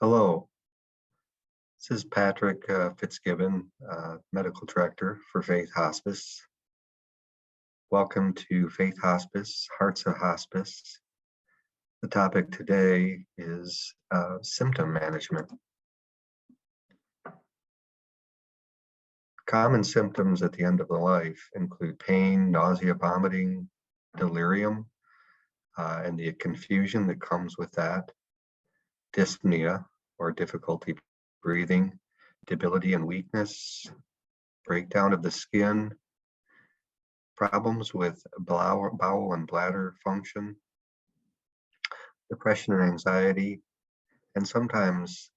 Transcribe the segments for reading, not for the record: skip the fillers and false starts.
Hello, this is Patrick Fitzgibbon, Medical Director for Faith Hospice. Welcome to Faith Hospice, Hearts of Hospice. The topic today is symptom management. Common symptoms at the end of the life include pain, nausea, vomiting, delirium, and the confusion that comes with that, dyspnea or difficulty breathing, debility and weakness, breakdown of the skin, problems with bowel and bladder function, depression and anxiety, and sometimes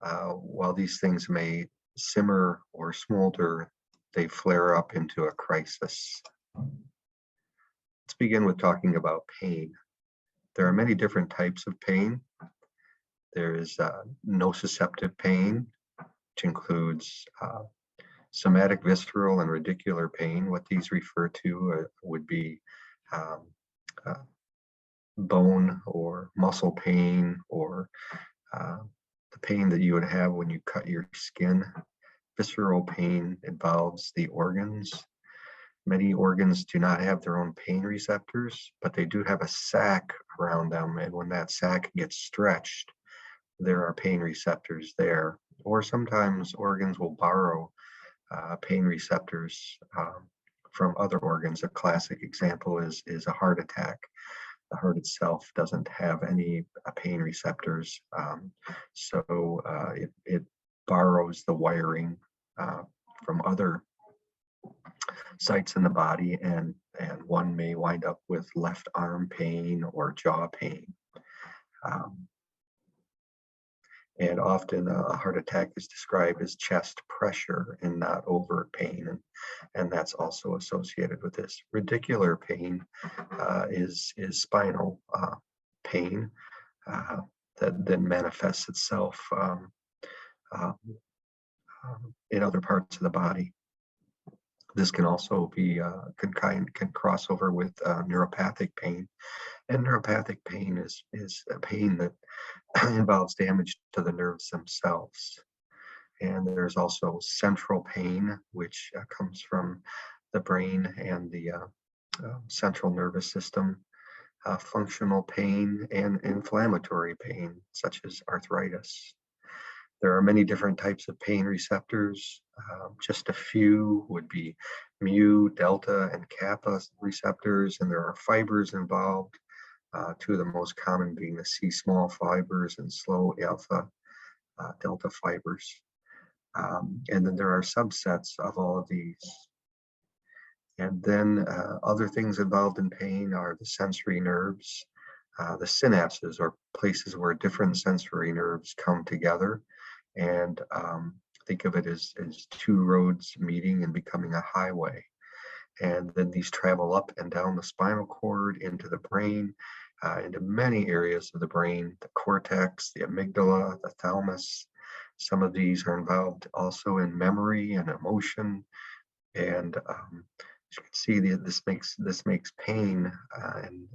while these things may simmer or smolder, they flare up into a crisis. Let's begin with talking about pain. There are many different types of pain. There is nociceptive pain, which includes somatic, visceral, and radicular pain. What these refer to would be bone or muscle pain, or the pain that you would have when you cut your skin. Visceral pain involves the organs. Many organs do not have their own pain receptors, but they do have a sac around them, and when that sac gets stretched, there are pain receptors there. Or sometimes organs will borrow pain receptors from other organs. A classic example is a heart attack. The heart itself doesn't have any pain receptors, so it borrows the wiring from other sites in the body, and one may wind up with left arm pain or jaw pain. And often a heart attack is described as chest pressure and not overt pain, and that's also associated with this. Radicular pain is spinal pain that then manifests itself in other parts of the body. This can also be can cross over with neuropathic pain, and neuropathic pain is a pain that involves damage to the nerves themselves. And there's also central pain, which comes from the brain and the central nervous system, functional pain, and inflammatory pain, such as arthritis. There are many different types of pain receptors. Just a few would be mu, delta, and kappa receptors, and there are fibers involved. Two of the most common being the C small fibers and slow alpha delta fibers. And then there are subsets of all of these. And then other things involved in pain are the sensory nerves, the synapses, or places where different sensory nerves come together. And think of it as two roads meeting and becoming a highway. And then these travel up and down the spinal cord into the brain, into many areas of the brain, the cortex, the amygdala, the thalamus. Some of these are involved also in memory and emotion. And as you can see, this makes pain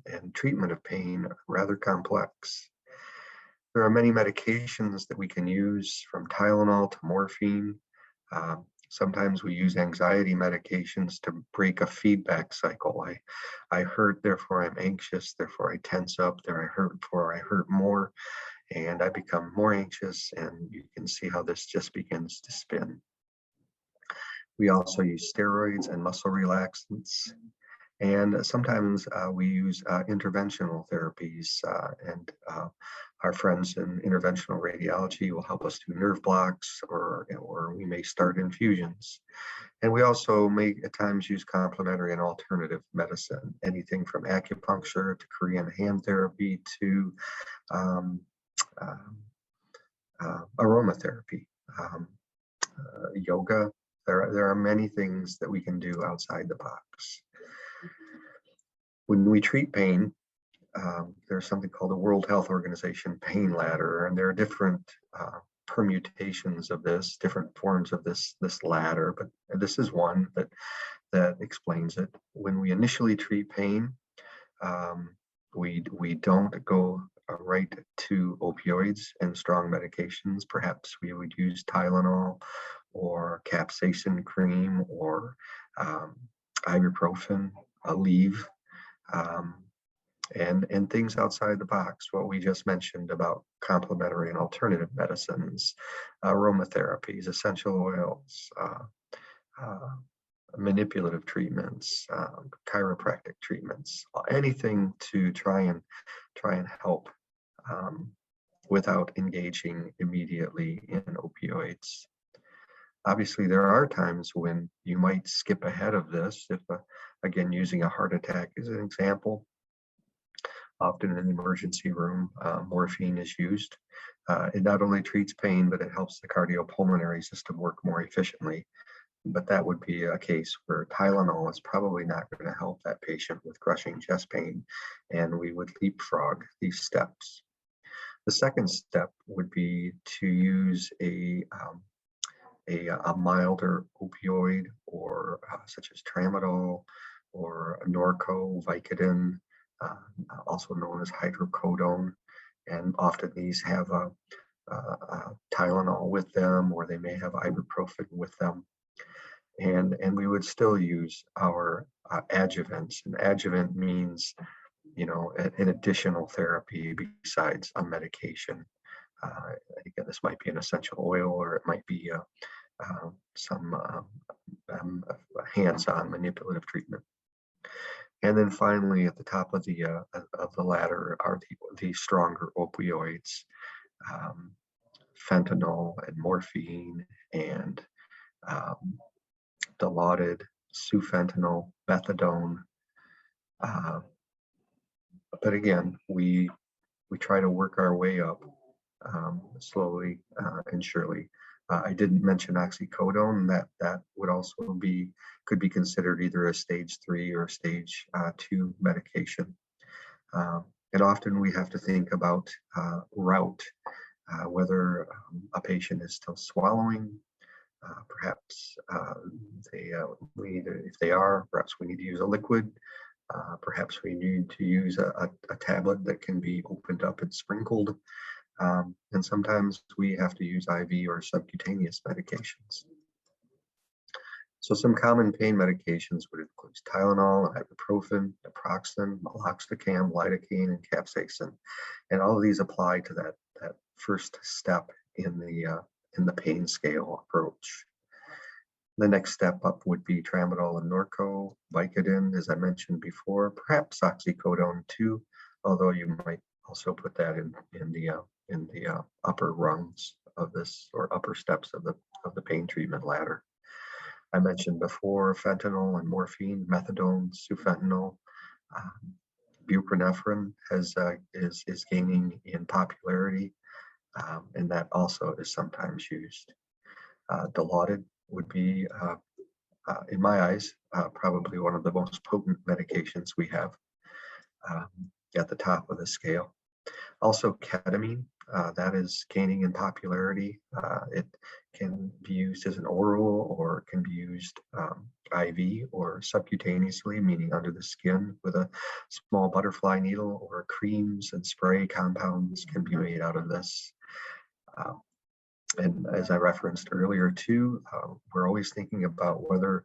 and treatment of pain rather complex. There are many medications that we can use, from Tylenol to morphine. Sometimes we use anxiety medications to break a feedback cycle. I hurt, therefore I'm anxious, therefore I tense up, therefore I hurt more, and I become more anxious, and you can see how this just begins to spin. We also use steroids and muscle relaxants. And sometimes we use interventional therapies, and our friends in interventional radiology will help us do nerve blocks, or we may start infusions. And we also may at times use complementary and alternative medicine, anything from acupuncture to Korean hand therapy to aromatherapy, yoga. There are many things that we can do outside the box. When we treat pain, there's something called the World Health Organization pain ladder, and there are different permutations of this, different forms of this ladder, but this is one that explains it. When we initially treat pain, we don't go right to opioids and strong medications. Perhaps we would use Tylenol or capsaicin cream or um, ibuprofen, Aleve, um, and things outside the box. What we just mentioned about complementary and alternative medicines, aromatherapies, essential oils, uh, manipulative treatments, chiropractic treatments, anything to try and help um, without engaging immediately in opioids. Obviously, there are times when you might skip ahead of this. If, again, using a heart attack as an example, often in the emergency room, morphine is used. It not only treats pain, but it helps the cardiopulmonary system work more efficiently. But that would be a case where Tylenol is probably not going to help that patient with crushing chest pain, and we would leapfrog these steps. The second step would be to use a milder opioid, or such as tramadol or Norco, Vicodin, uh, also known as hydrocodone. And often these have a Tylenol with them, or they may have ibuprofen with them. And we would still use our adjuvants. And adjuvant means, an additional therapy besides a medication. Again, this might be an essential oil, or it might be some hands-on manipulative treatment. And then finally, at the top of the ladder are the stronger opioids, um, fentanyl and morphine and um, Dilaudid, sufentanil, methadone. Uh, but again, we try to work our way up slowly and surely. I didn't mention oxycodone. That would also could be considered either a stage 3 or stage 2 medication. And often we have to think about route, whether a patient is still swallowing. Perhaps if they are, perhaps we need to use a liquid. Perhaps we need to use a tablet that can be opened up and sprinkled. And sometimes we have to use IV or subcutaneous medications. So some common pain medications would include Tylenol, ibuprofen, naproxen, meloxicam, lidocaine, and capsaicin. And all of these apply to that first step in the pain scale approach. The next step up would be tramadol and Norco, Vicodin, as I mentioned before, perhaps oxycodone too, although you might also put that in the upper rungs of this, or upper steps of the pain treatment ladder. I mentioned before fentanyl and morphine, methadone, sufentanil, buprenorphine is gaining in popularity, and that also is sometimes used. Dilaudid would be, in my eyes, probably one of the most potent medications we have at the top of the scale. Also ketamine, that is gaining in popularity. It can be used as an oral, or it can be used IV or subcutaneously, meaning under the skin with a small butterfly needle, or creams and spray compounds can be made out of this. And as I referenced earlier too, we're always thinking about whether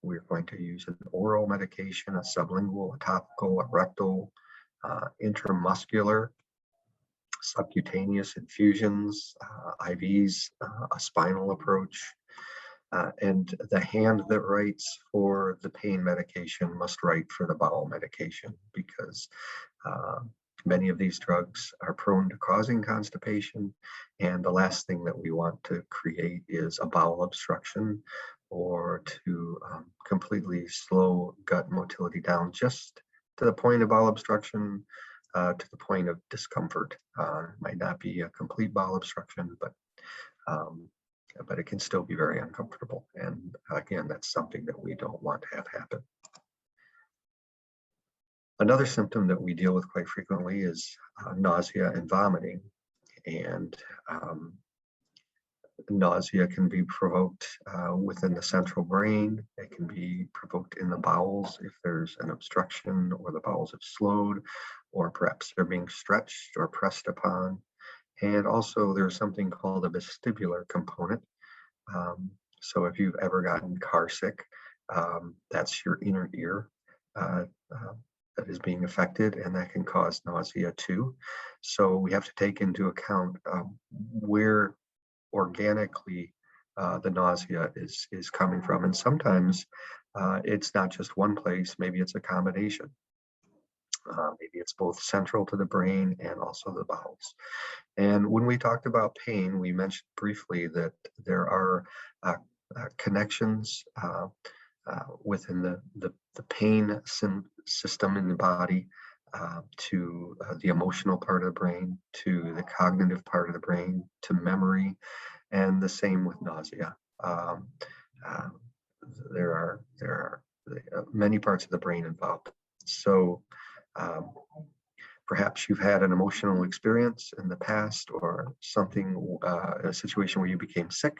we're going to use an oral medication, a sublingual, a topical, a rectal, intramuscular, subcutaneous infusions, IVs, a spinal approach. And the hand that writes for the pain medication must write for the bowel medication, because many of these drugs are prone to causing constipation, and the last thing that we want to create is a bowel obstruction, or to completely slow gut motility down just to the point of bowel obstruction, to the point of discomfort. Might not be a complete bowel obstruction, but it can still be very uncomfortable. And again, that's something that we don't want to have happen. Another symptom that we deal with quite frequently is nausea and vomiting. And nausea can be provoked within the central brain. It can be provoked in the bowels if there's an obstruction, or the bowels have slowed, or perhaps they're being stretched or pressed upon. And also there's something called a vestibular component. Um, so if you've ever gotten car sick, that's your inner ear uh, uh, that is being affected, and that can cause nausea too. So we have to take into account where organically the nausea is coming from, and sometimes it's not just one place. Maybe it's a combination. Maybe it's both central to the brain and also the bowels. And when we talked about pain, we mentioned briefly that there are connections within the pain system in the body to the emotional part of the brain, to the cognitive part of the brain, to memory, and the same with nausea. Um, uh, there are many parts of the brain involved. So um, perhaps you've had an emotional experience in the past or something, a situation where you became sick,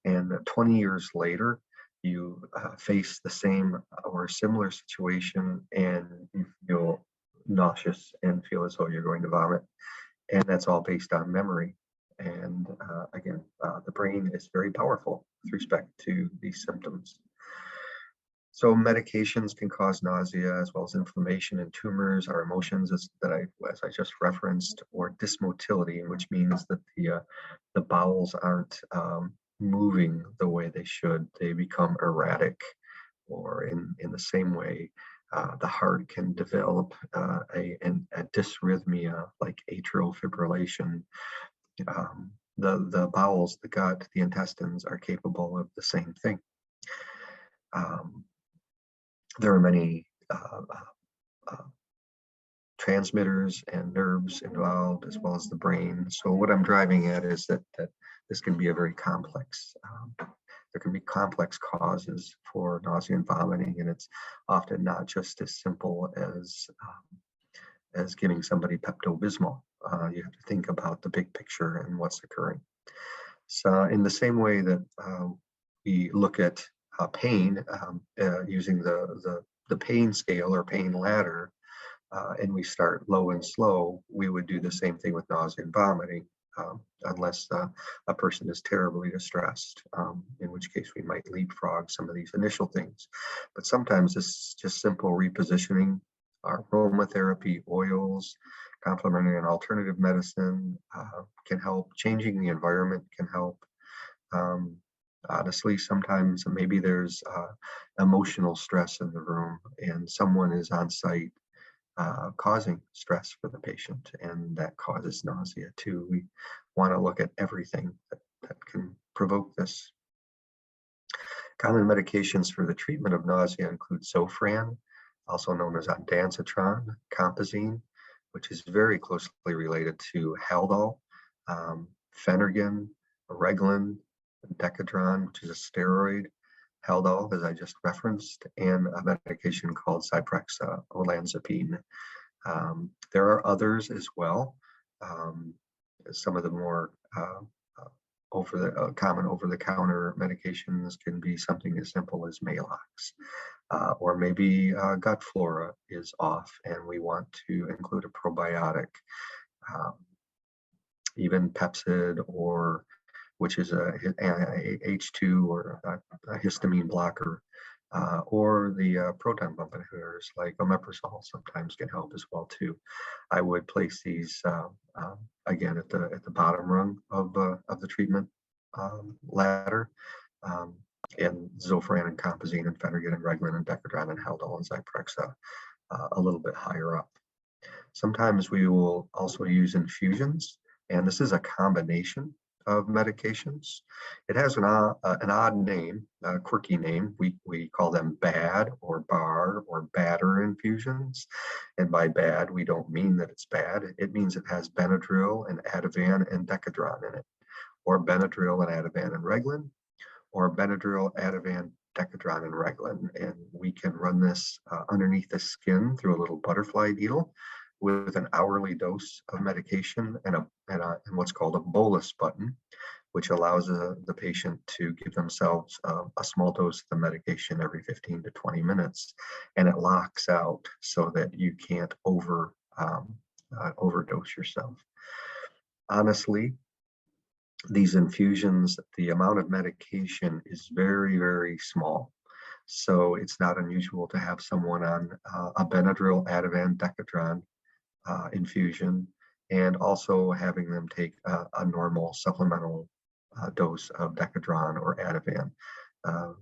and 20 years later, you face the same or similar situation and you feel nauseous and feel as though you're going to vomit. And that's all based on memory. And again, the brain is very powerful with respect to these symptoms. So medications can cause nausea as well as inflammation and tumors. Our emotions, as I just referenced, or dysmotility, which means that the bowels aren't moving the way they should. They become erratic, or in the same way, the heart can develop a dysrhythmia like atrial fibrillation. The bowels, the gut, the intestines are capable of the same thing. There are many transmitters and nerves involved, as well as the brain. So what I'm driving at is that this can be a very complex, there can be complex causes for nausea and vomiting, and it's often not just as simple as giving somebody Pepto-Bismol. You have to think about the big picture and what's occurring. So in the same way that we look at pain using the pain scale or pain ladder, and we start low and slow, we would do the same thing with nausea and vomiting, unless a person is terribly distressed, in which case we might leapfrog some of these initial things. But sometimes it's just simple repositioning. Aromatherapy, oils, complementary and alternative medicine can help. Changing the environment can help. Honestly, sometimes maybe there's emotional stress in the room and someone is on site causing stress for the patient, and that causes nausea too. We want to look at everything that can provoke this. Common medications for the treatment of nausea include Zofran, also known as ondansetron, Compazine, which is very closely related to Haldol, Phenergan, Reglan, Decadron, which is a steroid, Haldol, as I just referenced, and a medication called Zyprexa, olanzapine. There are others as well. Some of the more common over-the-counter medications can be something as simple as Maalox, or maybe gut flora is off and we want to include a probiotic, even Pepcid, or which is a H2 or a histamine blocker, or the proton pump inhibitors like omeprazole sometimes can help as well too. I would place these again at the bottom rung of the treatment ladder, and Zofran and Compazine and Phenergan and Reglan and Decadron and Haldol and Zyprexa a little bit higher up. Sometimes we will also use infusions, and this is a combination of medications. It has an odd name, a quirky name. We call them BAD or BAR or batter infusions. And by bad, we don't mean that it's bad. It means it has Benadryl and Ativan and Decadron in it, or Benadryl and Ativan and Reglan, or Benadryl, Ativan, Decadron, and Reglan. And we can run this underneath the skin through a little butterfly needle with an hourly dose of medication and what's called a bolus button, which allows the patient to give themselves a small dose of the medication every 15 to 20 minutes. And it locks out so that you can't over overdose yourself. Honestly, these infusions, the amount of medication is very, very small. So it's not unusual to have someone on a Benadryl, Ativan, Decadron infusion, and also having them take a normal supplemental dose of Decadron or Ativan.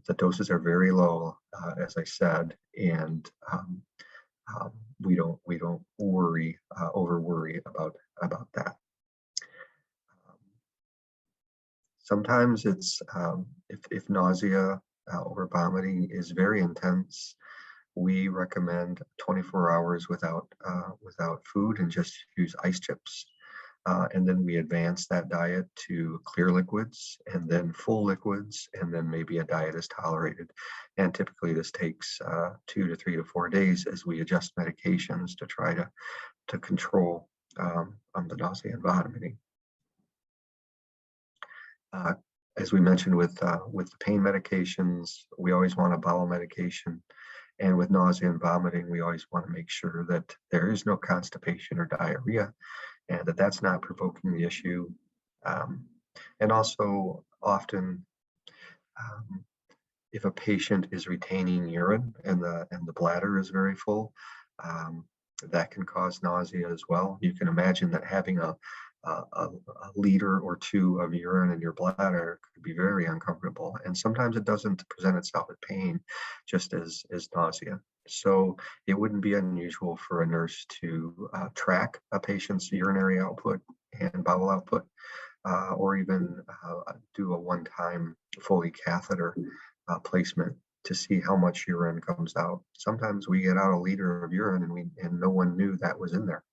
The doses are very low, as I said, and we don't worry over worry about that. Sometimes it's if nausea or vomiting is very intense, we recommend 24 hours without food and just use ice chips. And then we advance that diet to clear liquids and then full liquids, and then maybe a diet is tolerated. And typically this takes 2 to 3 to 4 days as we adjust medications to try to control the nausea and vomiting. As we mentioned with the pain medications, we always want a bowel medication. And with nausea and vomiting, we always want to make sure that there is no constipation or diarrhea and that that's not provoking the issue. And also often, if a patient is retaining urine and the bladder is very full, that can cause nausea as well. You can imagine that having a liter or two of urine in your bladder could be very uncomfortable. And sometimes it doesn't present itself as pain, just as nausea. So it wouldn't be unusual for a nurse to track a patient's urinary output and bowel output, or even do a one-time Foley catheter placement to see how much urine comes out. Sometimes we get out a liter of urine and no one knew that was in there.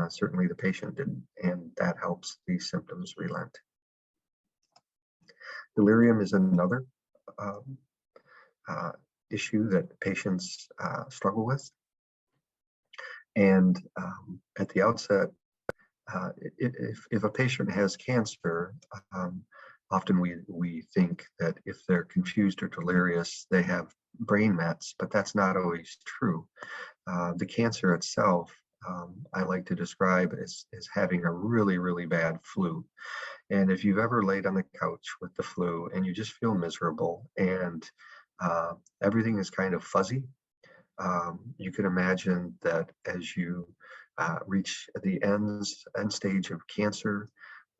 Certainly the patient didn't, and that helps these symptoms relent. Delirium is another issue that patients struggle with. And at the outset, if a patient has cancer, often we think that if they're confused or delirious, they have brain mets, but that's not always true. The cancer itself, I like to describe as having a really, really bad flu. And if you've ever laid on the couch with the flu and you just feel miserable and everything is kind of fuzzy, you can imagine that as you reach the end stage of cancer,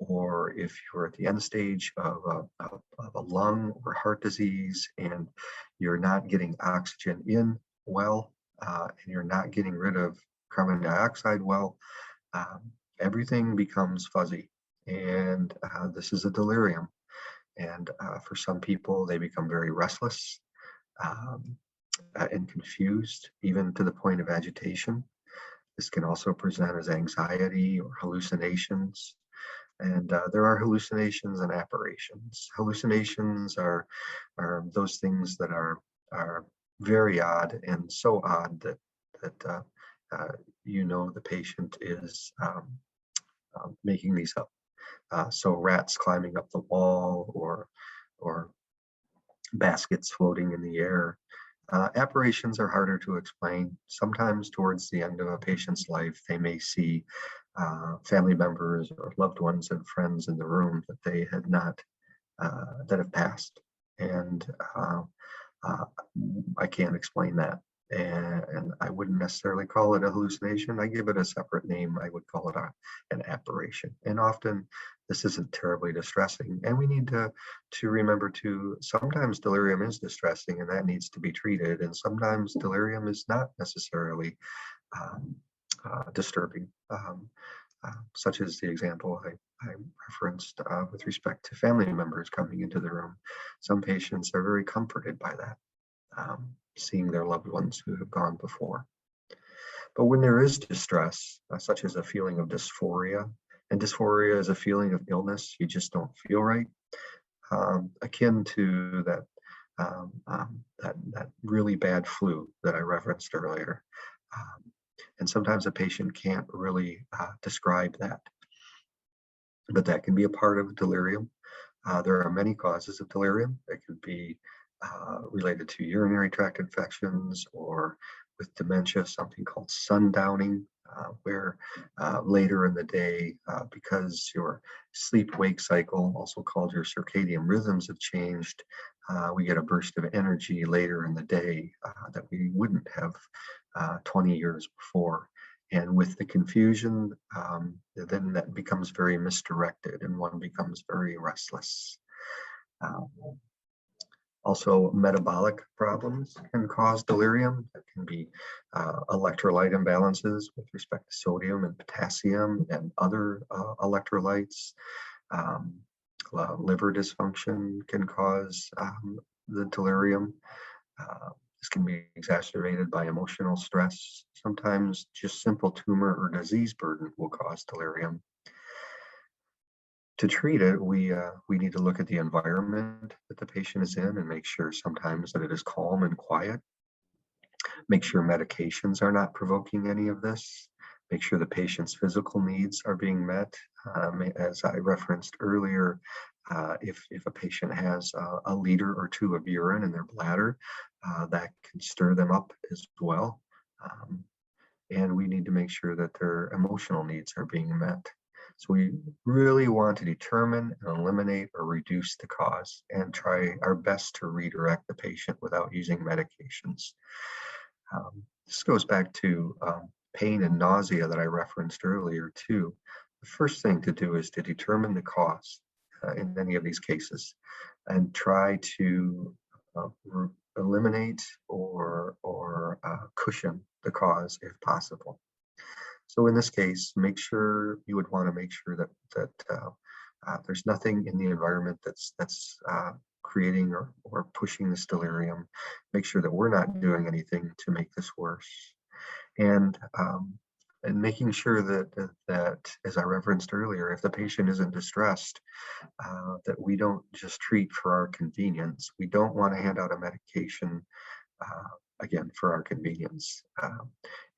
or if you're at the end stage of a lung or heart disease and you're not getting oxygen in well, and you're not getting rid of carbon dioxide well, everything becomes fuzzy. And this is a delirium. And for some people, they become very restless and confused, even to the point of agitation. This can also present as anxiety or hallucinations. And there are hallucinations and apparitions. Hallucinations are those things that are very odd, and so odd that the patient is making these up. So rats climbing up the wall, or baskets floating in the air. Apparitions are harder to explain. Sometimes towards the end of a patient's life, they may see family members or loved ones and friends in the room that they had not, that have passed. And I can't explain that. And I wouldn't necessarily call it a hallucination. I give it a separate name. I would call it an apparition. And often this isn't terribly distressing. And we need to remember sometimes delirium is distressing and that needs to be treated. And sometimes delirium is not necessarily disturbing, such as the example I referenced with respect to family members coming into the room. Some patients are very comforted by that. Seeing their loved ones who have gone before. But when there is distress, such as a feeling of dysphoria, and dysphoria is a feeling of illness, you just don't feel right, akin to that really bad flu that I referenced earlier. And sometimes a patient can't really describe that, but that can be a part of delirium. There are many causes of delirium. It could be related to urinary tract infections, or with dementia something called sundowning, where later in the day, because your sleep-wake cycle, also called your circadian rhythms, have changed, we get a burst of energy later in the day that we wouldn't have 20 years before. And with the confusion, then that becomes very misdirected and one becomes very restless. Um, Also, metabolic problems can cause delirium. There can be electrolyte imbalances with respect to sodium and potassium and other electrolytes. Um, Liver dysfunction can cause the delirium. This can be exacerbated by emotional stress. Sometimes just simple tumor or disease burden will cause delirium. To treat it, we need to look at the environment that the patient is in and make sure sometimes that it is calm and quiet. Make sure medications are not provoking any of this. Make sure the patient's physical needs are being met. As I referenced earlier, if a patient has a liter or two of urine in their bladder, that can stir them up as well. And we need to make sure that their emotional needs are being met. So we really want to determine and eliminate or reduce the cause and try our best to redirect the patient without using medications. This goes back to pain and nausea that I referenced earlier too. The first thing to do is to determine the cause in any of these cases and try to eliminate or cushion the cause if possible. So in this case, you would want to make sure that there's nothing in the environment that's creating or pushing this delirium. Make sure that we're not doing anything to make this worse, and making sure that, as I referenced earlier, if the patient isn't distressed, that we don't just treat for our convenience. We don't want to hand out a medication again for our convenience.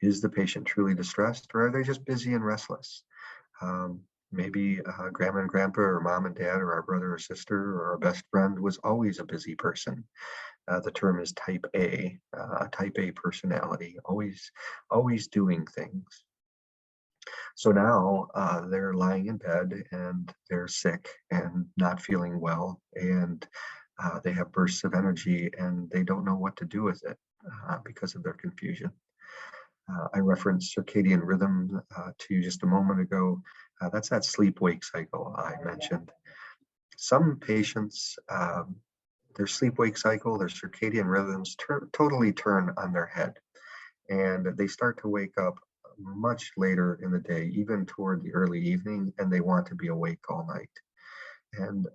Is the patient truly distressed, or are they just busy and restless? Maybe grandma and grandpa, or mom and dad, or our brother or sister, or our best friend was always a busy person. The term is type A personality, always doing things. So now they're lying in bed and they're sick and not feeling well, and they have bursts of energy and they don't know what to do with it because of their confusion. I referenced circadian rhythm to you just a moment ago. That's that sleep-wake cycle I mentioned. Some patients, their sleep-wake cycle, their circadian rhythms totally turn on their head, and they start to wake up much later in the day, even toward the early evening, and they want to be awake all night. And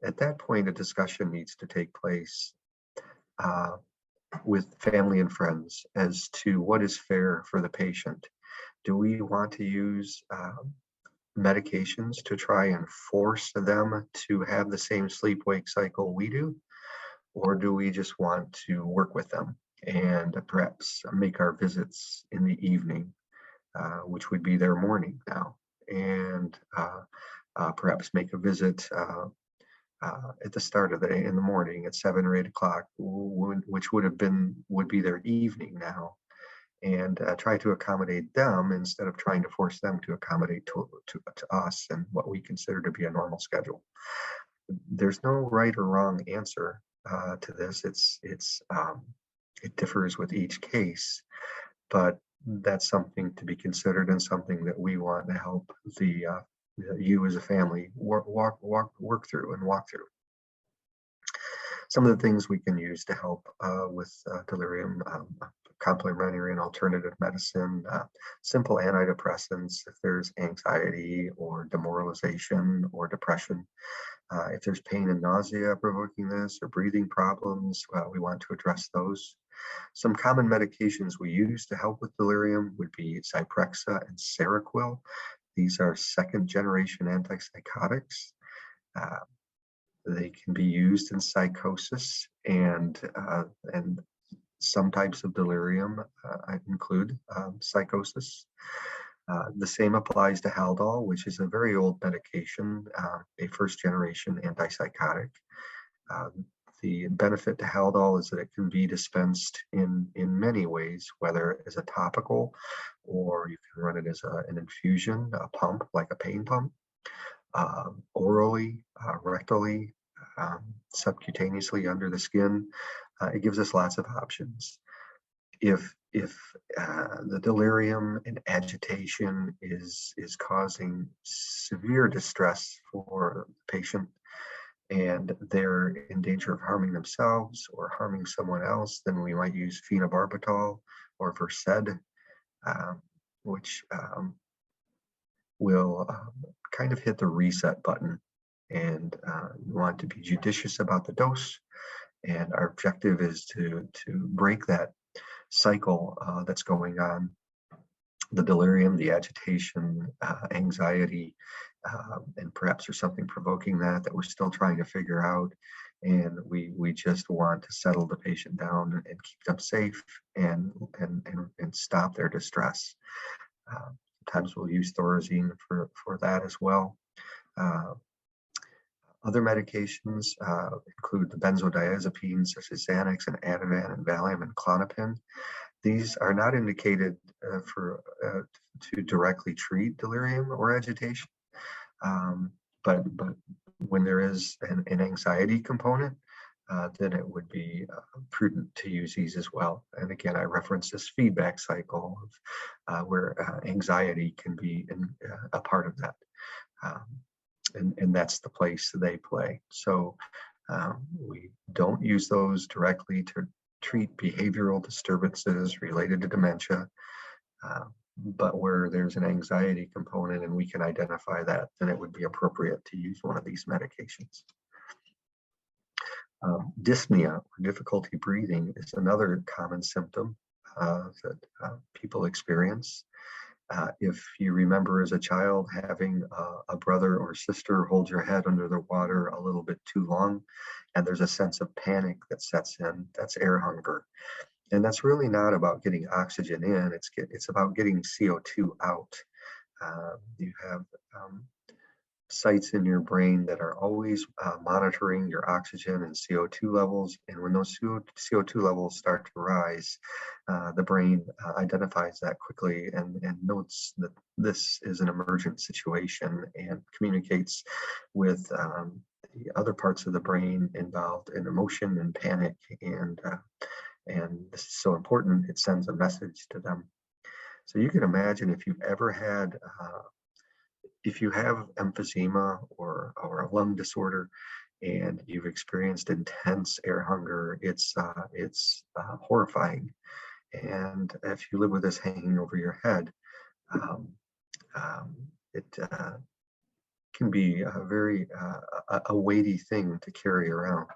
at that point, a discussion needs to take place with family and friends as to what is fair for the patient. Do we want to use medications to try and force them to have the same sleep-wake cycle we do? Or do we just want to work with them and perhaps make our visits in the evening, which would be their morning now, and perhaps make a visit at the start of the day in the morning at 7 or 8 o'clock, which would be their evening now, and try to accommodate them instead of trying to force them to accommodate to us and what we consider to be a normal schedule. There's no right or wrong answer to this. It differs with each case, but that's something to be considered and something that we want to help you as a family work through and walk through. Some of the things we can use to help with delirium: complementary and alternative medicine, simple antidepressants if there's anxiety or demoralization or depression. If there's pain and nausea provoking this, or breathing problems, we want to address those. Some common medications we use to help with delirium would be Zyprexa and Seroquel. These are second-generation antipsychotics. They can be used in psychosis and some types of delirium include psychosis. The same applies to Haldol, which is a very old medication, a first-generation antipsychotic. the benefit to Haldol is that it can be dispensed in many ways, whether as a topical, or you can run it as an infusion, a pump like a pain pump, orally, rectally, subcutaneously under the skin. It gives us lots of options. If the delirium and agitation is causing severe distress for the patient, and they're in danger of harming themselves or harming someone else, then we might use phenobarbital or Versed, which will kind of hit the reset button. And you want to be judicious about the dose. And our objective is to break that cycle that's going on, the delirium, the agitation, anxiety, and perhaps there's something provoking that we're still trying to figure out. And we just want to settle the patient down and keep them safe and stop their distress. Sometimes we'll use Thorazine for that as well. Other medications include the benzodiazepines such as Xanax and Ativan and Valium and Klonopin. These are not indicated to directly treat delirium or agitation, but when there is an anxiety component, then it would be prudent to use these as well. And again, I reference this feedback cycle of where anxiety can be a part of that. And that's the place they play. So we don't use those directly to treat behavioral disturbances related to dementia, but where there's an anxiety component and we can identify that, then it would be appropriate to use one of these medications. Dyspnea, or difficulty breathing, is another common symptom that people experience. If you remember as a child having a brother or sister hold your head under the water a little bit too long, and there's a sense of panic that sets in, that's air hunger. And that's really not about getting oxygen in, it's about getting CO2 out. You have sites in your brain that are always monitoring your oxygen and CO2 levels. And when those CO2 levels start to rise, the brain identifies that quickly and notes that this is an emergent situation and communicates with the other parts of the brain involved in emotion and panic. And this is so important, it sends a message to them. So you can imagine if you've ever had if you have emphysema or a lung disorder and you've experienced intense air hunger, it's horrifying. And if you live with this hanging over your head, it can be a very a weighty thing to carry around.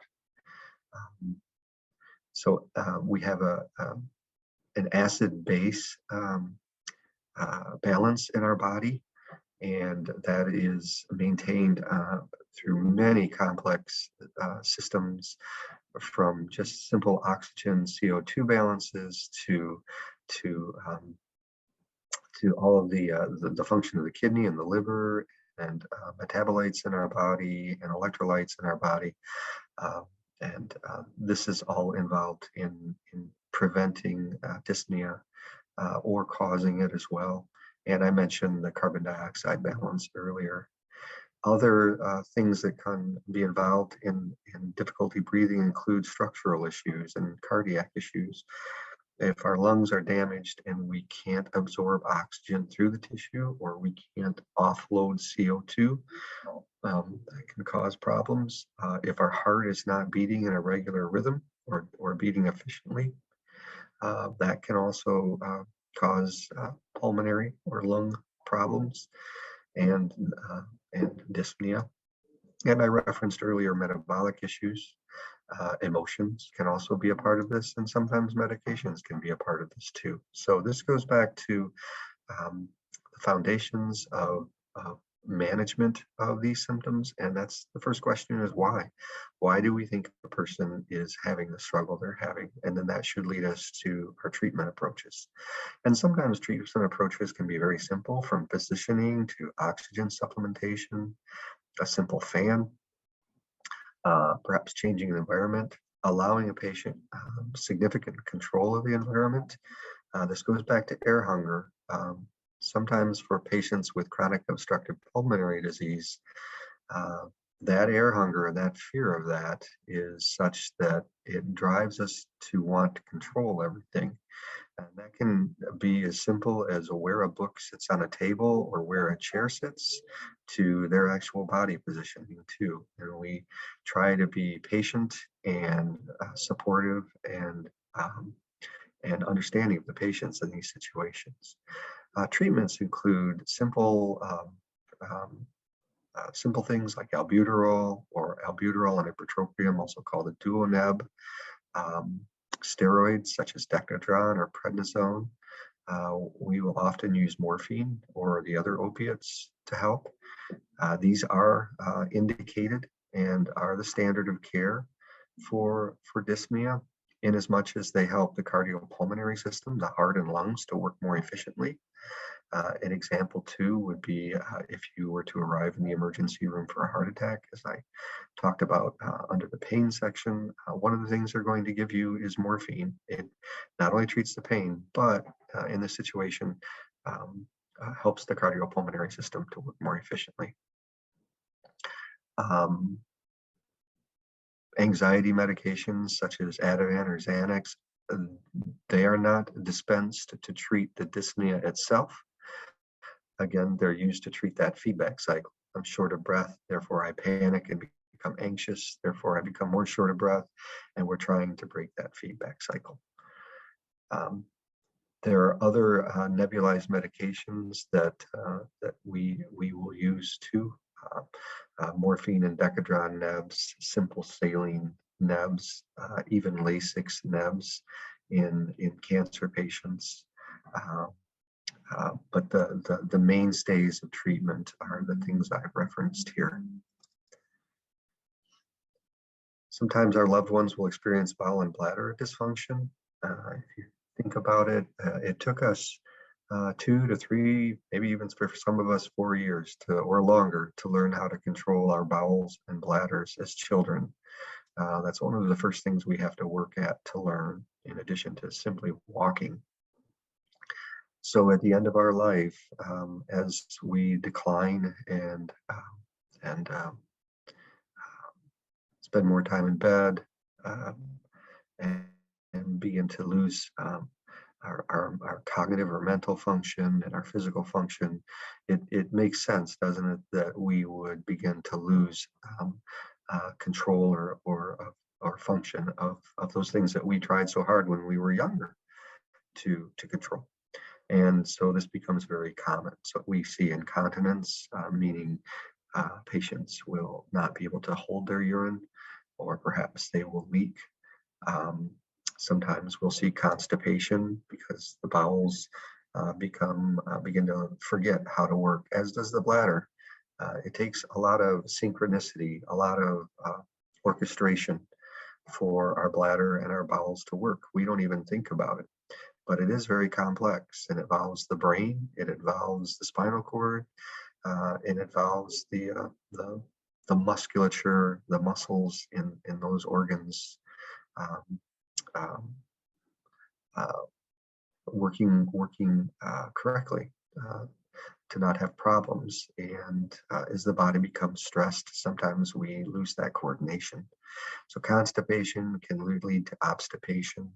So we have an acid-base balance in our body, and that is maintained through many complex systems, from just simple oxygen CO2 balances to all of the function of the kidney and the liver and metabolites in our body and electrolytes in our body. And this is all involved in preventing dyspnea or causing it as well. And I mentioned the carbon dioxide balance earlier. Other things that can be involved in difficulty breathing include structural issues and cardiac issues. If our lungs are damaged and we can't absorb oxygen through the tissue, or we can't offload CO2, that can cause problems. If our heart is not beating in a regular rhythm or beating efficiently, that can also cause pulmonary or lung problems and dyspnea. And I referenced earlier metabolic issues. Emotions can also be a part of this, and sometimes medications can be a part of this too. So this goes back to the foundations of management of these symptoms, and that's the first question is why? Why do we think a person is having the struggle they're having? And then that should lead us to our treatment approaches. And sometimes treatment approaches can be very simple, from positioning to oxygen supplementation, a simple fan. perhaps changing the environment, allowing a patient significant control of the environment. This goes back to air hunger. Sometimes for patients with chronic obstructive pulmonary disease, uh, that air hunger, that fear of that is such that it drives us to want to control everything. And that can be as simple as where a book sits on a table or where a chair sits to their actual body positioning too. And we try to be patient and supportive and understanding of the patients in these situations. Treatments include simple things like albuterol or albuterol and ipratropium, also called a duoneb, um, steroids such as decadron or prednisone. We will often use morphine or the other opiates to help. These are indicated and are the standard of care for dyspnea, in as much as they help the cardiopulmonary system, the heart and lungs, to work more efficiently. An example too would be if you were to arrive in the emergency room for a heart attack, as I talked about under the pain section. One of the things they're going to give you is morphine. It not only treats the pain, but in this situation, helps the cardiopulmonary system to work more efficiently. Anxiety medications such as Ativan or Xanax, they are not dispensed to treat the dyspnea itself. Again, they're used to treat that feedback cycle. I'm short of breath, therefore I panic and become anxious, therefore I become more short of breath, and we're trying to break that feedback cycle. There are other nebulized medications that we will use too. Morphine and decadron nebs, simple saline nebs, even Lasix nebs in cancer patients. But the mainstays of treatment are the things I've referenced here. Sometimes our loved ones will experience bowel and bladder dysfunction. If you think about it, it took us 2 to 3, maybe even for some of us 4 years or longer to learn how to control our bowels and bladders as children. That's one of the first things we have to work at to learn, in addition to simply walking. So at the end of our life, as we decline and spend more time in bed and begin to lose our cognitive or mental function and our physical function, it makes sense, doesn't it, that we would begin to lose control or function of those things that we tried so hard when we were younger to control. And so this becomes very common. So we see incontinence, meaning patients will not be able to hold their urine, or perhaps they will leak. Sometimes we'll see constipation because the bowels begin to forget how to work, as does the bladder. It takes a lot of synchronicity, a lot of orchestration for our bladder and our bowels to work. We don't even think about it, but it is very complex, and it involves the brain, it involves the spinal cord, it involves the musculature, the muscles in those organs working correctly to not have problems. And as the body becomes stressed, sometimes we lose that coordination. So constipation can lead to obstipation,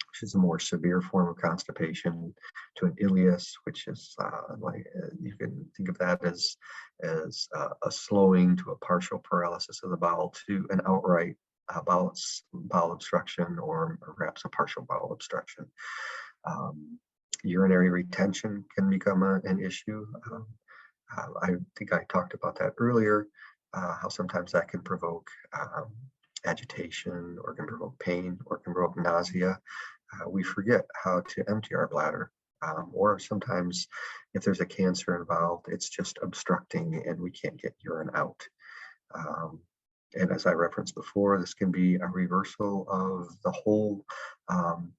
which is a more severe form of constipation, to an ileus, which is you can think of that as a slowing to a partial paralysis of the bowel, to an outright bowel obstruction, or perhaps a partial bowel obstruction. Urinary retention can become an issue. I think I talked about that earlier, how sometimes that can provoke agitation, or can provoke pain, or can provoke nausea. We forget how to empty our bladder, or sometimes if there's a cancer involved, it's just obstructing and we can't get urine out. And as I referenced before, this can be a reversal of the whole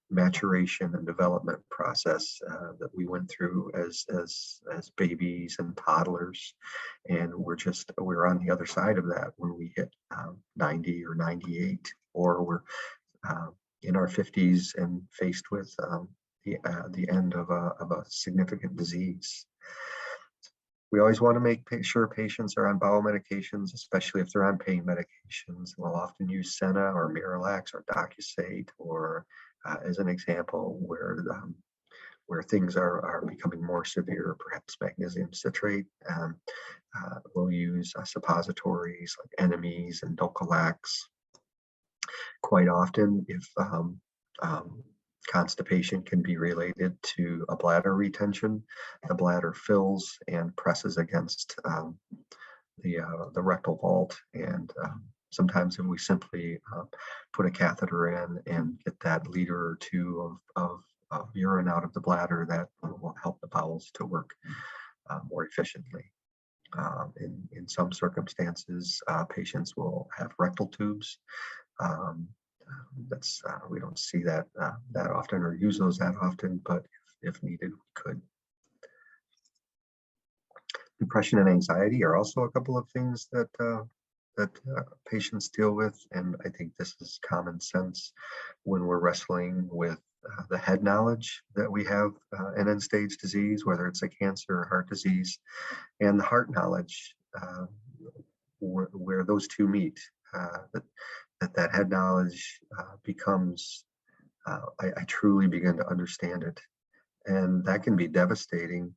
maturation and development process that we went through as babies and toddlers, and we're on the other side of that when we hit 90 or 98, or we're uh, in our 50s and faced with the end of a significant disease. We always want to make sure patients are on bowel medications, especially if they're on pain medications. We'll often use Senna or Miralax or Docusate, or as an example, where things are becoming more severe, perhaps magnesium citrate. We'll use suppositories like Enemies and Dulcolax. Quite often, if constipation can be related to a bladder retention, the bladder fills and presses against the rectal vault, and sometimes if we simply put a catheter in and get that liter or two of urine out of the bladder, that will help the bowels to work more efficiently. In some circumstances, patients will have rectal tubes. We don't see that that often or use those that often, but if needed, we could. Depression and anxiety are also a couple of things that patients deal with, and I think this is common sense when we're wrestling with the head knowledge that we have an end-stage disease, whether it's a cancer or heart disease, and the heart knowledge where those two meet. That head knowledge becomes, I truly begin to understand it, and that can be devastating.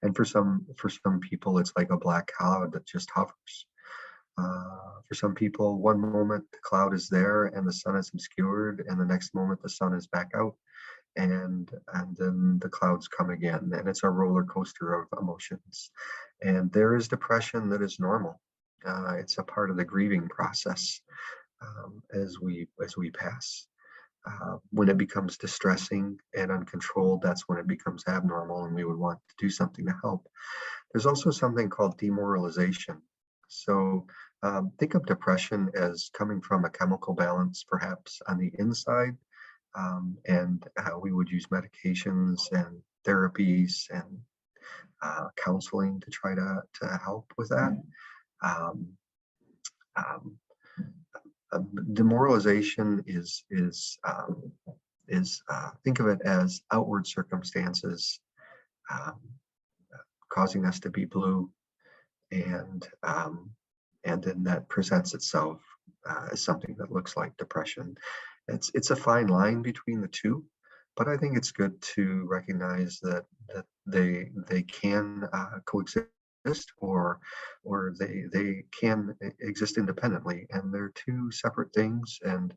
And for some people, it's like a black cloud that just hovers. For some people, one moment the cloud is there and the sun is obscured, and the next moment the sun is back out, and then the clouds come again, and it's a roller coaster of emotions. And there is depression that is normal. It's a part of the grieving process as we pass. When it becomes distressing and uncontrolled, that's when it becomes abnormal, and we would want to do something to help. There's also something called demoralization. So think of depression as coming from a chemical balance, perhaps on the inside, and we would use medications and therapies and counseling to try to help with that. Demoralization is think of it as outward circumstances causing us to be blue, and then that presents itself as something that looks like depression. It's a fine line between the two, but I think it's good to recognize that they can coexist, or they can exist independently, and they're two separate things. And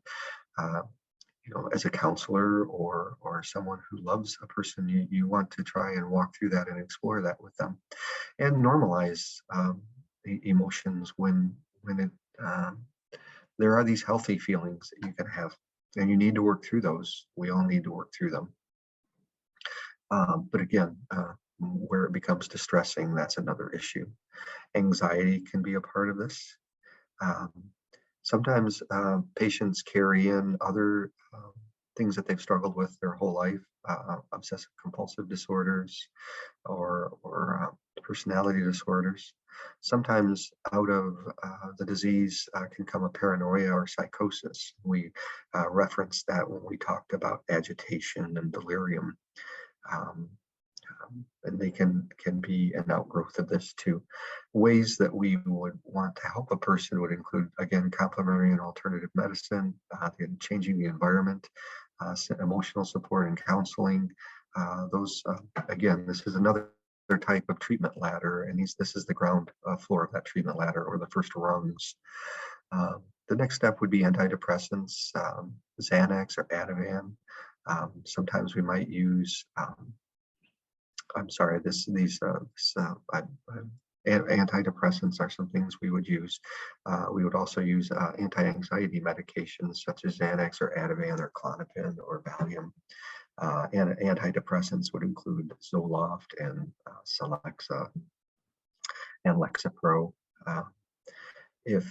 as a counselor or someone who loves a person, you want to try and walk through that and explore that with them, and normalize the emotions when there are these healthy feelings that you can have, and you need to work through those. We all need to work through them. But again, where it becomes distressing, that's another issue. Anxiety can be a part of this. Sometimes patients carry in other things that they've struggled with their whole life, obsessive compulsive disorders or personality disorders. Sometimes out of the disease can come a paranoia or psychosis. We referenced that when we talked about agitation and delirium. And they can be an outgrowth of this too. Ways that we would want to help a person would include, again, complementary and alternative medicine, changing the environment, emotional support and counseling. Again, this is another type of treatment ladder, and this is the ground floor of that treatment ladder, or the first rungs. The next step would be antidepressants, Xanax or Ativan. Sometimes we might use antidepressants are some things we would use. We would also use anti-anxiety medications such as Xanax or Ativan or Klonopin or Valium. And antidepressants would include Zoloft and Celexa and Lexapro. if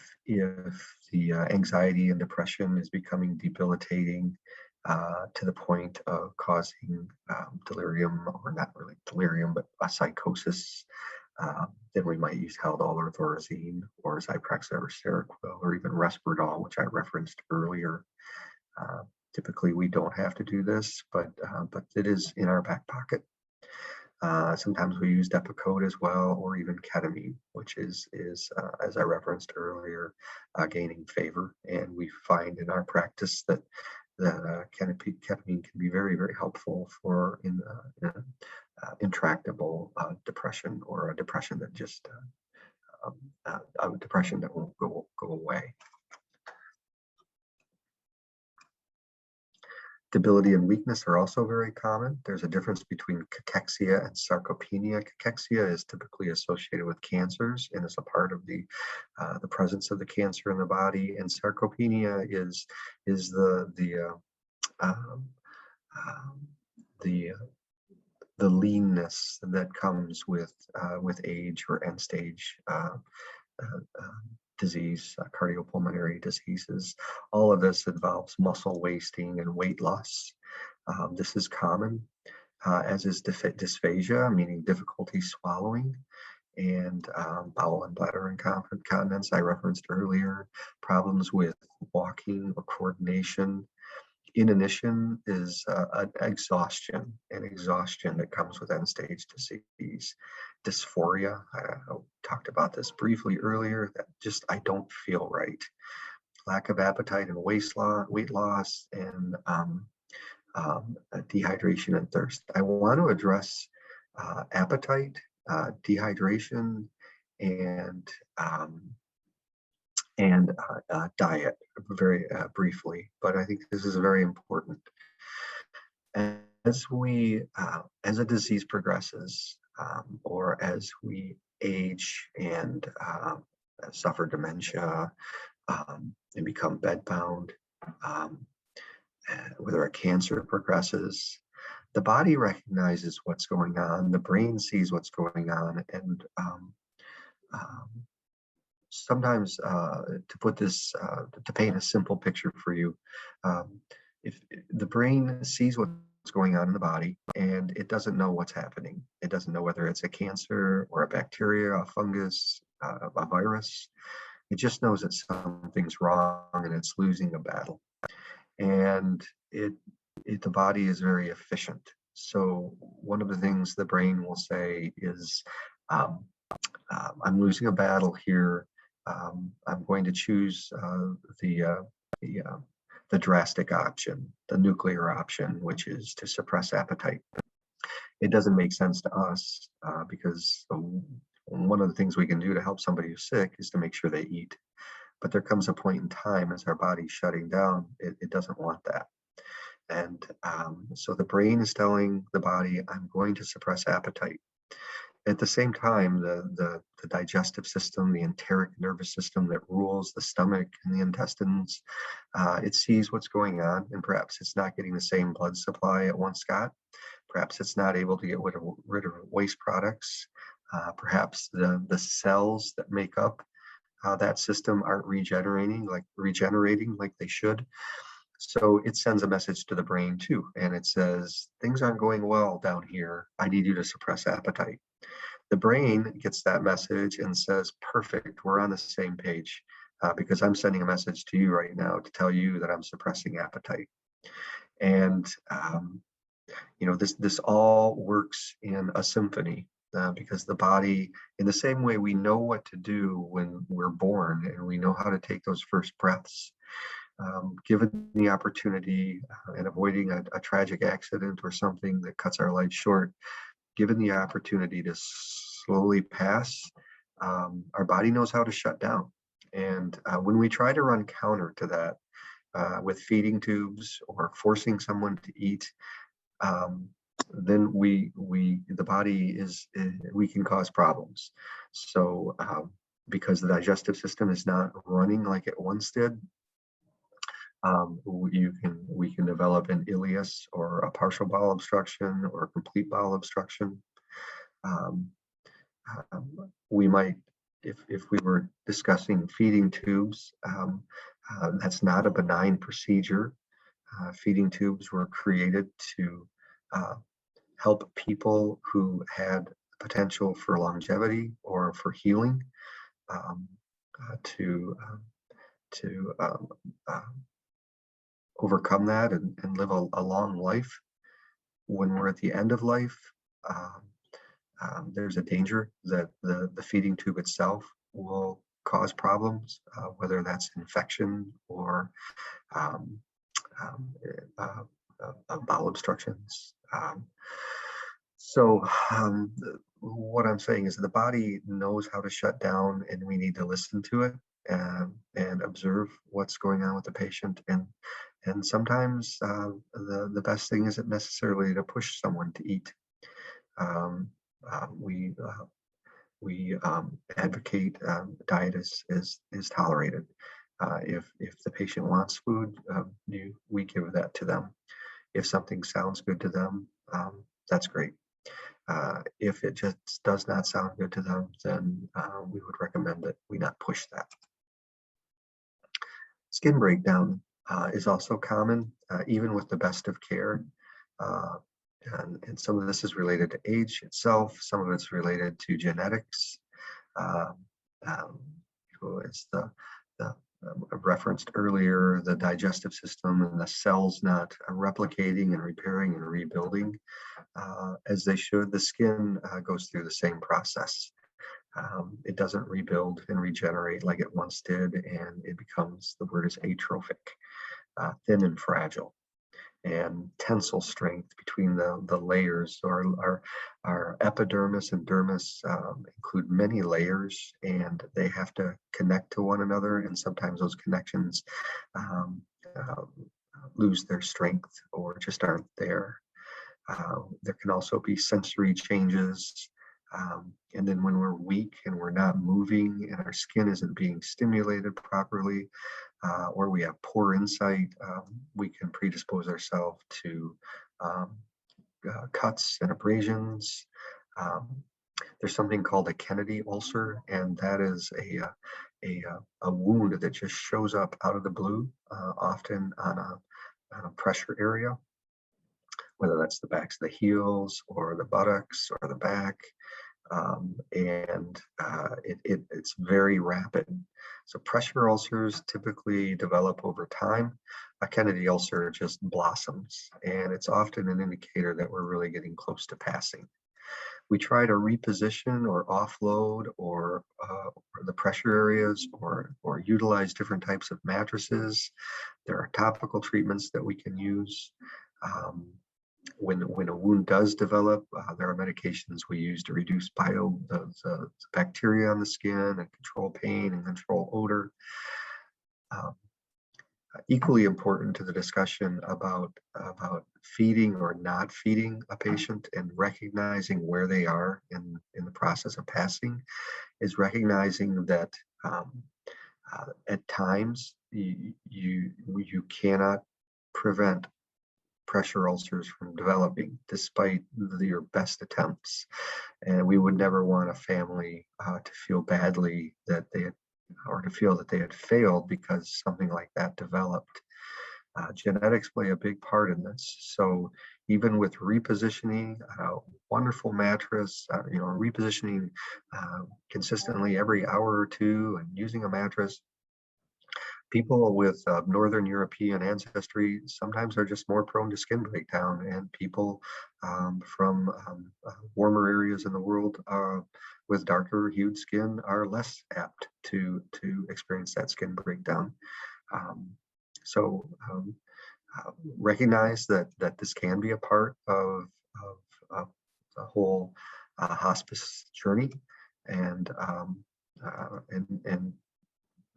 the anxiety and depression is becoming debilitating to the point of causing delirium, or not really delirium, but a psychosis, then we might use Haldol or Thorazine or Zyprexa or Seroquel or even Risperdal, which I referenced earlier. Typically, we don't have to do this, but it is in our back pocket. Sometimes we use Depakote as well, or even ketamine, which is as I referenced earlier, gaining favor. And we find in our practice that ketamine can be very, very helpful for intractable depression, or a depression that just a depression that won't go away. Debility and weakness are also very common. There's a difference between cachexia and sarcopenia. Cachexia is typically associated with cancers and is a part of the presence of the cancer in the body, and sarcopenia is the leanness that comes with age or end stage disease, cardiopulmonary diseases. All of this involves muscle wasting and weight loss. This is common, as is dysphagia, meaning difficulty swallowing, and bowel and bladder incontinence I referenced earlier, problems with walking or coordination. Inanition is an exhaustion that comes with end-stage disease. Dysphoria, I talked about this briefly earlier, that just I don't feel right. Lack of appetite and weight loss, and dehydration and thirst. I want to address appetite, dehydration, and diet very briefly, but I think this is very important. As a disease progresses, or as we age and suffer dementia, and become bedbound, whether a cancer progresses, the body recognizes what's going on, the brain sees what's going on, and sometimes, to paint a simple picture for you, if the brain sees what's going on in the body and it doesn't know what's happening, it doesn't know whether it's a cancer or a bacteria, a fungus, a virus. It just knows that something's wrong and it's losing a battle. And the body is very efficient. So one of the things the brain will say is, I'm losing a battle here. I'm going to choose the drastic option, the nuclear option, which is to suppress appetite. It doesn't make sense to us because one of the things we can do to help somebody who's sick is to make sure they eat. But there comes a point in time as our body's shutting down, it doesn't want that. And so the brain is telling the body, I'm going to suppress appetite. At the same time, the digestive system, the enteric nervous system that rules the stomach and the intestines, it sees what's going on, and perhaps it's not getting the same blood supply it once got. Perhaps it's not able to get rid of waste products. Perhaps the cells that make up that system aren't regenerating like they should. So it sends a message to the brain too, and it says, things aren't going well down here. I need you to suppress appetite. The brain gets that message and says, perfect, we're on the same page, because I'm sending a message to you right now to tell you that I'm suppressing appetite. And this all works in a symphony, because the body, in the same way we know what to do when we're born and we know how to take those first breaths, given the opportunity and avoiding a tragic accident or something that cuts our life short, given the opportunity to slowly pass, our body knows how to shut down. And when we try to run counter to that with feeding tubes or forcing someone to eat, then we can cause problems. So because the digestive system is not running like it once did, we can develop an ileus, or a partial bowel obstruction, or a complete bowel obstruction. We might if we were discussing feeding tubes, that's not a benign procedure. Feeding tubes were created to uh, help people who had potential for longevity or for healing, um, to overcome that and live a long life. When we're at the end of life, um, there's a danger that the feeding tube itself will cause problems, whether that's infection or um, um, uh, bowel obstructions. What I'm saying is the body knows how to shut down, and we need to listen to it and observe what's going on with the patient. And sometimes the best thing isn't necessarily to push someone to eat. Um, uh, we uh, we advocate diet is tolerated. If the patient wants food, we give that to them. If something sounds good to them, that's great. If it just does not sound good to them, then we would recommend that we not push that. Skin breakdown is also common, even with the best of care. Uh, and some of this is related to age itself. Some of it's related to genetics. Um, um, as the referenced earlier, the digestive system and the cells not replicating and repairing and rebuilding as they should. The skin goes through the same process. It doesn't rebuild and regenerate like it once did, and it becomes, the word is atrophic, thin and fragile. And tensile strength between the layers, or our epidermis and dermis include many layers, and they have to connect to one another, and sometimes those connections um, uh, lose their strength or just aren't there. There can also be sensory changes. And then when we're weak and we're not moving and our skin isn't being stimulated properly, or we have poor insight, we can predispose ourselves to um, cuts and abrasions. Um, there's something called a Kennedy ulcer, and that is a wound that just shows up out of the blue, often on a pressure area, whether that's the backs of the heels or the buttocks or the back. It's very rapid. So pressure ulcers typically develop over time. A Kennedy ulcer just blossoms, and it's often an indicator that we're really getting close to passing. We try to reposition or offload or the pressure areas, or utilize different types of mattresses. There are topical treatments that we can use. When a wound does develop, there are medications we use to reduce the bacteria on the skin and control pain and control odor. Equally important to the discussion about feeding or not feeding a patient and recognizing where they are in the process of passing is recognizing that at times you cannot prevent pressure ulcers from developing despite your best attempts. And we would never want a family to feel badly that they had, or to feel that they had failed because something like that developed. Genetics play a big part in this. So even with repositioning, wonderful mattress, repositioning consistently every hour or two and using a mattress, people with Northern European ancestry sometimes are just more prone to skin breakdown, and people from warmer areas in the world with darker hued skin are less apt to experience that skin breakdown. Um, so recognize that this can be a part of the whole hospice journey, and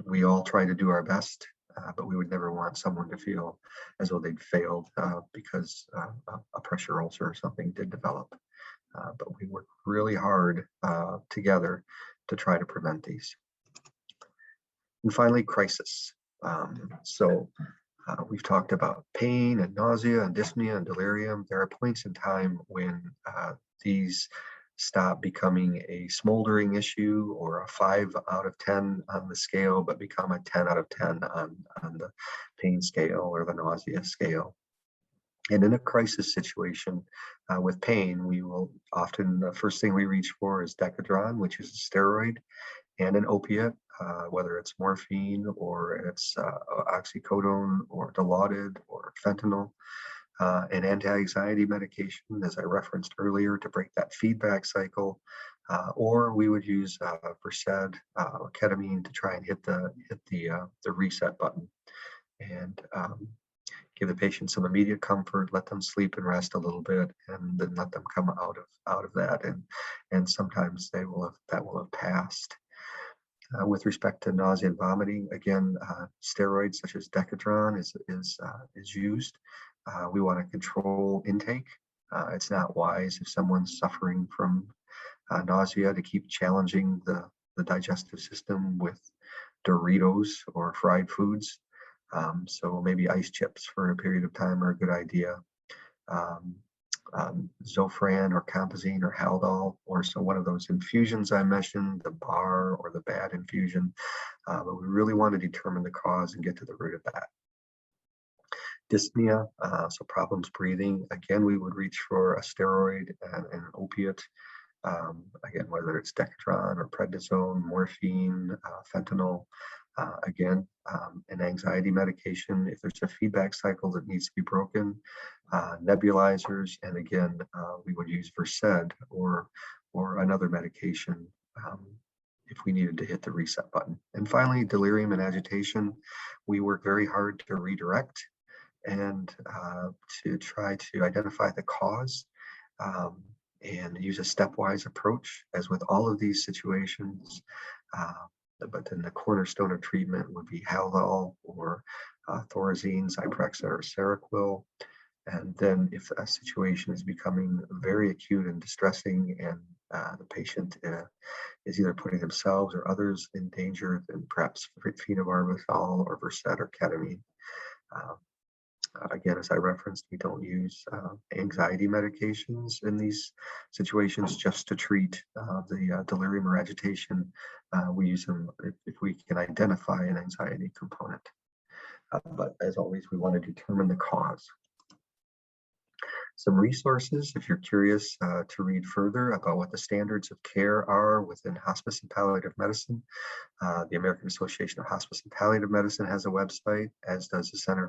we all try to do our best, but we would never want someone to feel as though they'd failed because a pressure ulcer or something did develop. But we work really hard together to try to prevent these. And finally, crisis. We've talked about pain and nausea and dyspnea and delirium. There are points in time when these stop becoming a smoldering issue or a 5 out of 10 on the scale, but become a 10 out of 10 on the pain scale or the nausea scale. And in a crisis situation with pain, we will often, the first thing we reach for is Decadron, which is a steroid, and an opiate, whether it's morphine or it's oxycodone or Dilaudid or fentanyl. An anti-anxiety medication, as I referenced earlier, to break that feedback cycle, or we would use Versed or ketamine to try and hit the reset button and give the patient some immediate comfort, let them sleep and rest a little bit, and then let them come out of that, and sometimes that will have passed. With respect to nausea and vomiting, again, steroids such as Decadron is used. We want to control intake. It's not wise if someone's suffering from nausea to keep challenging the digestive system with Doritos or fried foods. So maybe ice chips for a period of time are a good idea. Zofran or Compazine or Haldol, or so one of those infusions I mentioned, the bar or the bad infusion. But we really want to determine the cause and get to the root of that. Dyspnea, so problems breathing. Again, we would reach for a steroid and an opiate. Again, whether it's Decadron or prednisone, morphine, fentanyl. Again, an anxiety medication if there's a feedback cycle that needs to be broken, nebulizers, and again, we would use Versed or another medication if we needed to hit the reset button. And finally, delirium and agitation. We work very hard to redirect and to try to identify the cause and use a stepwise approach, as with all of these situations. But then the cornerstone of treatment would be Haldol or Thorazine, Zyprexa, or Seroquel. And then if a situation is becoming very acute and distressing and the patient is either putting themselves or others in danger, then perhaps phenobarbital or Versed or ketamine. Again, as I referenced, we don't use anxiety medications in these situations just to treat the delirium or agitation. We use them if we can identify an anxiety component. But as always, we want to determine the cause. Some resources, if you're curious to read further about what the standards of care are within hospice and palliative medicine. The American Association of Hospice and Palliative Medicine has a website, as does the Center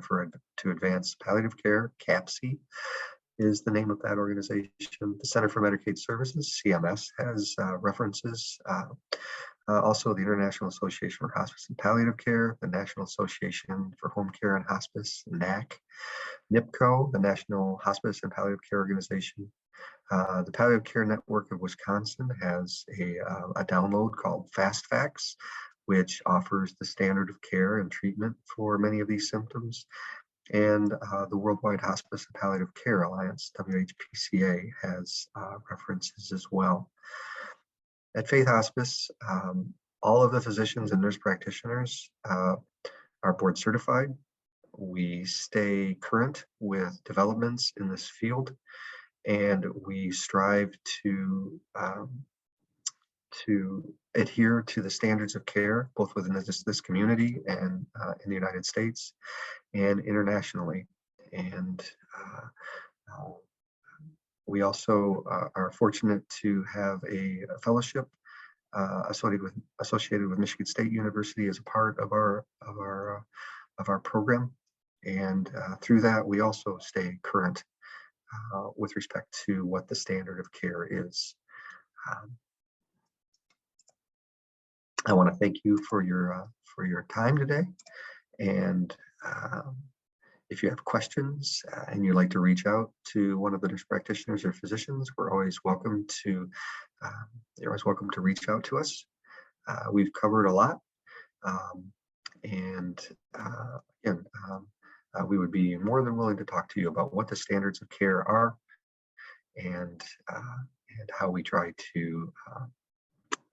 to Advance Palliative Care, CAPC is the name of that organization. The Center for Medicaid Services, CMS, has references. Also, the International Association for Hospice and Palliative Care, the National Association for Home Care and Hospice, NAC, NIPCO, the National Hospice and Palliative Care Organization. The Palliative Care Network of Wisconsin has a download called Fast Facts, which offers the standard of care and treatment for many of these symptoms. And the Worldwide Hospice and Palliative Care Alliance, WHPCA, has references as well. At Faith Hospice, all of the physicians and nurse practitioners are board certified. We stay current with developments in this field, and we strive to adhere to the standards of care, both within this community and in the United States and internationally. And we also are fortunate to have a fellowship associated with Michigan State University as a part of our program, and through that we also stay current with respect to what the standard of care is. I want to thank you for your time today, and if you have questions and you'd like to reach out to one of the nurse practitioners or physicians, you're always welcome to reach out to us. We've covered a lot, and again, we would be more than willing to talk to you about what the standards of care are and how we try to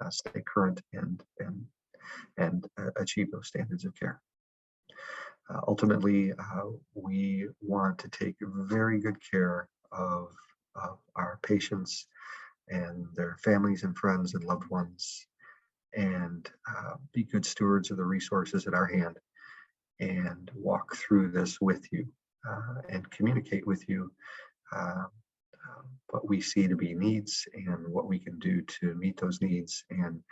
stay current and achieve those standards of care. Ultimately, we want to take very good care of our patients and their families and friends and loved ones, and be good stewards of the resources at our hand, and walk through this with you, and communicate with you uh, what we see to be needs and what we can do to meet those needs, and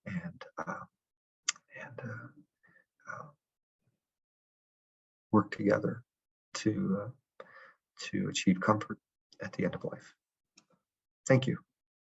and work together to achieve comfort at the end of life. Thank you.